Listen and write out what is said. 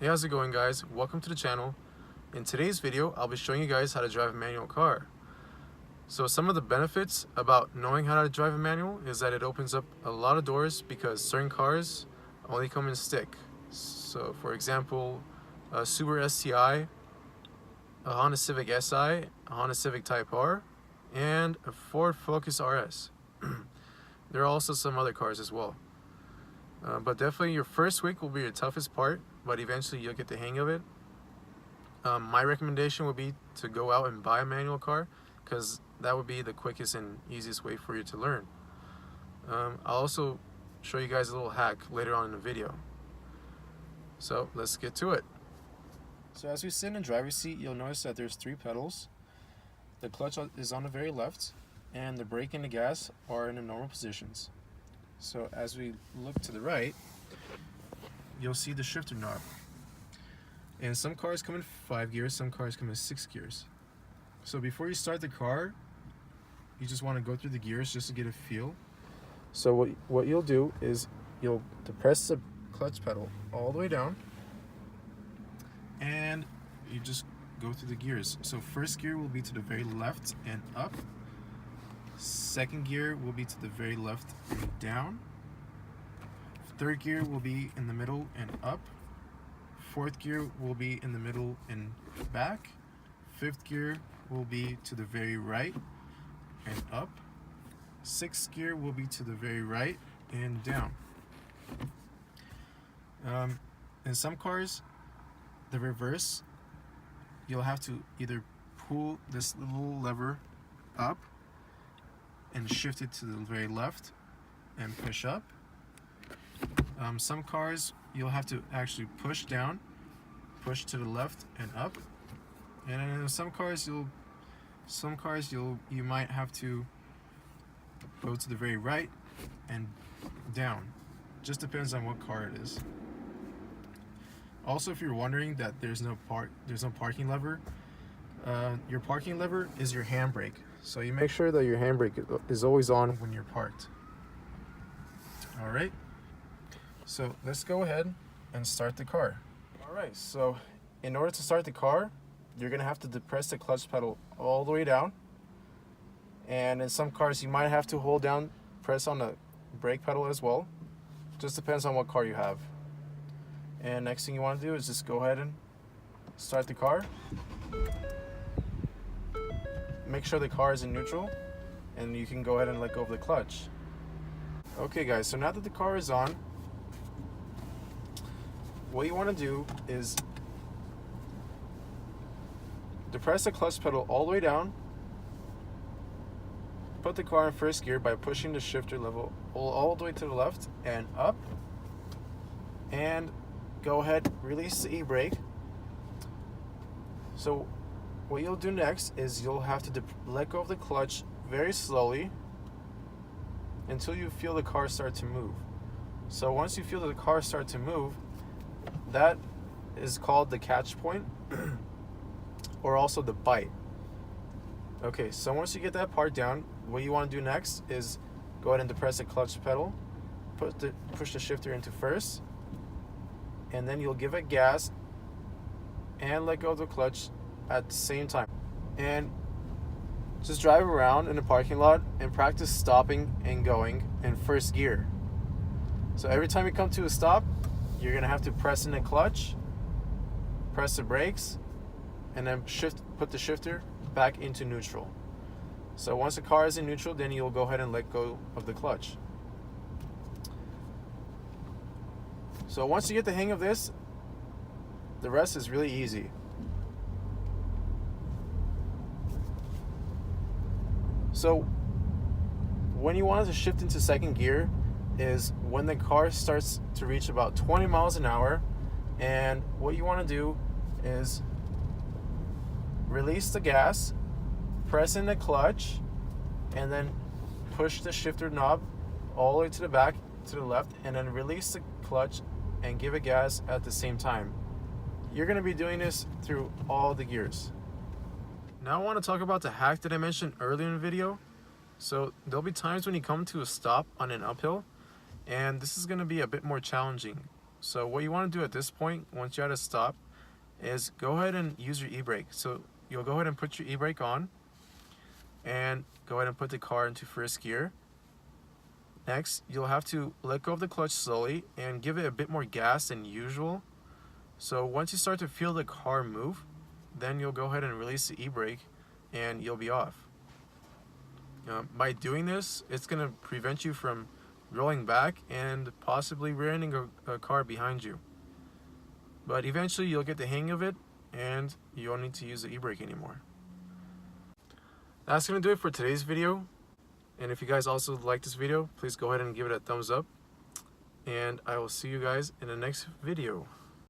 Hey, how's it going, guys? Welcome to the channel. In today's video, I'll be showing you guys how to drive a manual car. So some of the benefits about knowing how to drive a manual is that it opens up a lot of doors because certain cars only come in stick. So for example, a Subaru STI, a Honda Civic Si, a Honda Civic Type R, and a Ford Focus RS. There are also some other cars as well. But definitely your first week will be your toughest part, but eventually you'll get the hang of it. My recommendation would be to go out and buy a manual car, because that would be the quickest and easiest way for you to learn. I'll also show you guys a little hack later on in the video. So let's get to it. So as we sit in the driver's seat, you'll notice that there's 3 pedals. The clutch is on the very left, and the brake and the gas are in the normal positions. So as we look to the right, you'll see the shifter knob. And some cars come in 5 gears, some cars come in 6 gears. So before you start the car, you just want to go through the gears just to get a feel. So what you'll do is you'll depress the clutch pedal all the way down, and you just go through the gears. So first gear will be to the very left and up. Second gear will be to the very left and down. Third gear will be in the middle and up. Fourth gear will be in the middle and back. Fifth gear will be to the very right and up. Sixth gear will be to the very right and down. In some cars, the reverse, you'll have to either pull this little lever up and shift it to the very left and push up. Some cars you'll have to actually push down, push to the left and up. And in some cars you might have to go to the very right and down. Just depends on what car it is. Also, if you're wondering that there's no parking lever, your parking lever is your handbrake. So you make sure that your handbrake is always on when you're parked. All right. So let's go ahead and start the car. All right. So in order to start the car, you're gonna have to depress the clutch pedal all the way down. And in some cars, you might have to hold down, press on the brake pedal as well. Just depends on what car you have. And next thing you want to do is just go ahead and start the car. Make sure the car is in neutral, and you can go ahead and let go of the clutch. Okay guys, so now that the car is on, what you want to do is depress the clutch pedal all the way down. Put the car in first gear by pushing the shifter level all the way to the left and up. And go ahead, release the e-brake. So what you'll do next is you'll have to let go of the clutch very slowly until you feel the car start to move. So once you feel the car start to move, that is called the catch point or also the bite. Okay, so once you get that part down, what you want to do next is go ahead and depress the clutch pedal, push the shifter into first, and then you'll give it gas and let go of the clutch at the same time. And just drive around in the parking lot and practice stopping and going in first gear. So every time you come to a stop, you're gonna have to press in the clutch, press the brakes, and then put the shifter back into neutral. So once the car is in neutral, then you'll go ahead and let go of the clutch. So once you get the hang of this, the rest is really easy. So when you want to shift into second gear is when the car starts to reach about 20 miles an hour, and what you want to do is release the gas, press in the clutch, and then push the shifter knob all the way to the back, to the left, and then release the clutch and give it gas at the same time. You're going to be doing this through all the gears. Now I want to talk about the hack that I mentioned earlier in the video. So there'll be times when you come to a stop on an uphill, and this is going to be a bit more challenging. So what you want to do at this point, once you're at a stop, is go ahead and use your e-brake. So you'll go ahead and put your e-brake on and go ahead and put the car into first gear. Next, you'll have to let go of the clutch slowly and give it a bit more gas than usual. So once you start to feel the car move, then you'll go ahead and release the e-brake and you'll be off. By doing this, it's going to prevent you from rolling back and possibly rear-ending a car behind you. But eventually you'll get the hang of it and you won't need to use the e-brake anymore. That's going to do it for today's video. And if you guys also like this video, please go ahead and give it a thumbs up. And I will see you guys in the next video.